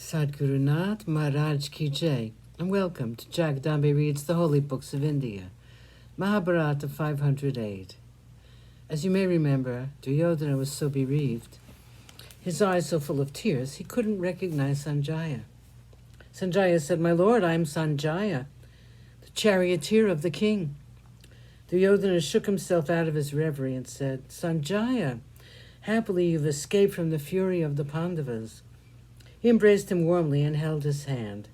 Sadhguru Nath Maharaj Ki Jai, and welcome to Jagdambe Reads the Holy Books of India, Mahabharata508. As you may remember, Duryodhana was so bereaved, his eyes so full of tears, he couldn't recognize Sanjaya. Sanjaya said, "My lord, I am Sanjaya, the charioteer of the king." Duryodhana shook himself out of his reverie and said, "Sanjaya, happily you've escaped from the fury of the Pandavas." He embraced him warmly and held his hand.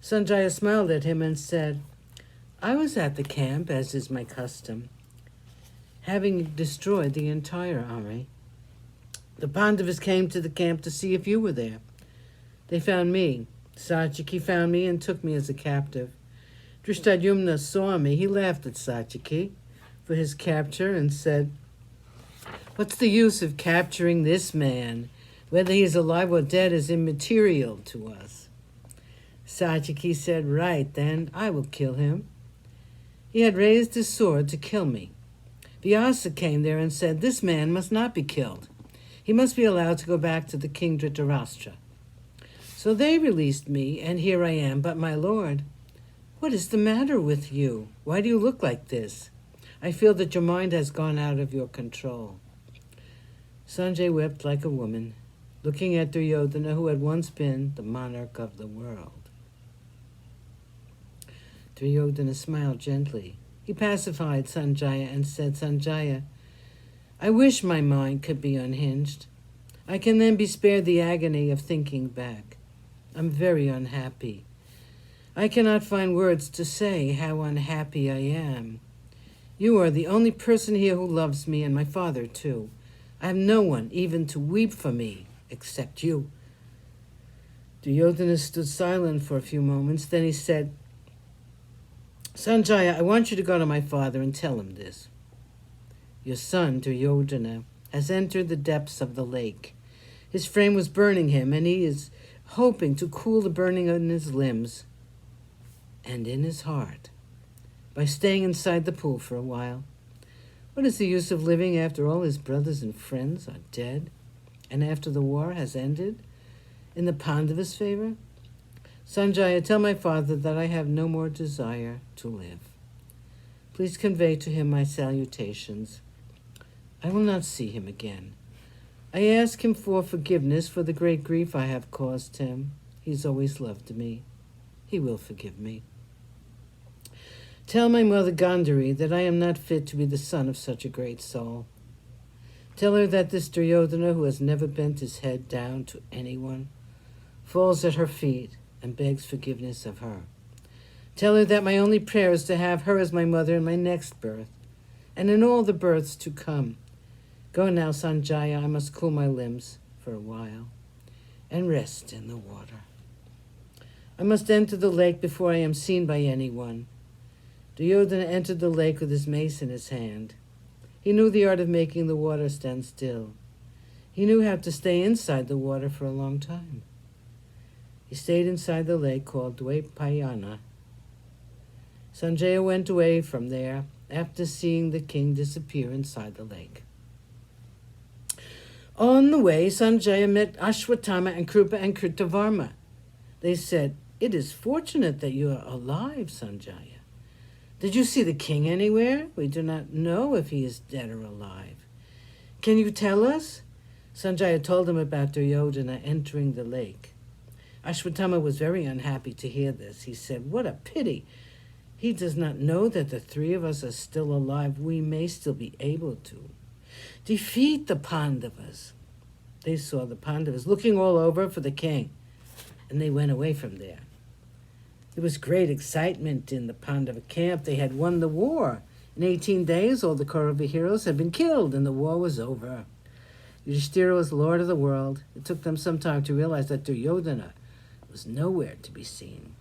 Sanjaya smiled at him and said, "I was at the camp, as is my custom, having destroyed the entire army. The Pandavas came to the camp to see if you were there. They found me. Satyaki found me and took me as a captive. Drishtadyumna saw me. He laughed at Satyaki for his capture and said, 'What's the use of capturing this man? Whether he is alive or dead is immaterial to us.' Satyaki said, 'Right, then, I will kill him.' He had raised his sword to kill me. Vyasa came there and said, 'This man must not be killed. He must be allowed to go back to the king Dhritarashtra.' So they released me, and here I am. But my lord, what is the matter with you? Why do you look like this? I feel that your mind has gone out of your control." Sanjay wept like a woman, looking at Duryodhana, who had once been the monarch of the world. Duryodhana smiled gently. He pacified Sanjaya and said, "Sanjaya, I wish my mind could be unhinged. I can then be spared the agony of thinking back. I'm very unhappy. I cannot find words to say how unhappy I am. You are the only person here who loves me, and my father too. I have no one even to weep for me except you." Duryodhana stood silent for a few moments. Then he said, "Sanjaya, I want you to go to my father and tell him this. Your son, Duryodhana, has entered the depths of the lake. His frame was burning him, and he is hoping to cool the burning in his limbs and in his heart by staying inside the pool for a while. What is the use of living after all his brothers and friends are dead, and after the war has ended in the Pandavas' favor? Sanjaya, tell my father that I have no more desire to live. Please convey to him my salutations. I will not see him again. I ask him for forgiveness for the great grief I have caused him. He's always loved me. He will forgive me. Tell my mother Gandhari that I am not fit to be the son of such a great soul. Tell her that this Duryodhana, who has never bent his head down to anyone, falls at her feet and begs forgiveness of her. Tell her that my only prayer is to have her as my mother in my next birth, and in all the births to come. Go now, Sanjaya, I must cool my limbs for a while and rest in the water. I must enter the lake before I am seen by anyone." Duryodhana entered the lake with his mace in his hand. He knew the art of making the water stand still. He knew how to stay inside the water for a long time. He stayed inside the lake called Dvaipayana. Sanjaya went away from there after seeing the king disappear inside the lake. On the way, Sanjaya met Ashwatthama and Krupa and Kritavarma. They said, "It is fortunate that you are alive, Sanjaya. Did you see the king anywhere? We do not know if he is dead or alive. Can you tell us?" Sanjaya told them about Duryodhana entering the lake. Ashwatthama was very unhappy to hear this. He said, "What a pity. He does not know that the three of us are still alive. We may still be able to defeat the Pandavas." They saw the Pandavas looking all over for the king, and they went away from there. There was great excitement in the Pandava camp. They had won the war. In 18 days, all the Kaurava heroes had been killed, and the war was over. Yudhishthira was lord of the world. It took them some time to realize that Duryodhana was nowhere to be seen.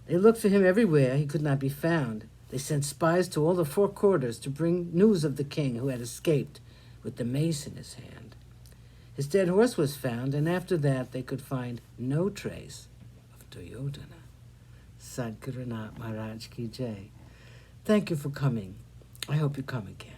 They looked for him everywhere. He could not be found. They sent spies to all the four quarters to bring news of the king who had escaped with the mace in his hand. His dead horse was found, and after that they could find no trace of Duryodhana. Sadhguru Nath Maharaj Ki Jai. Thank you for coming. I hope you come again.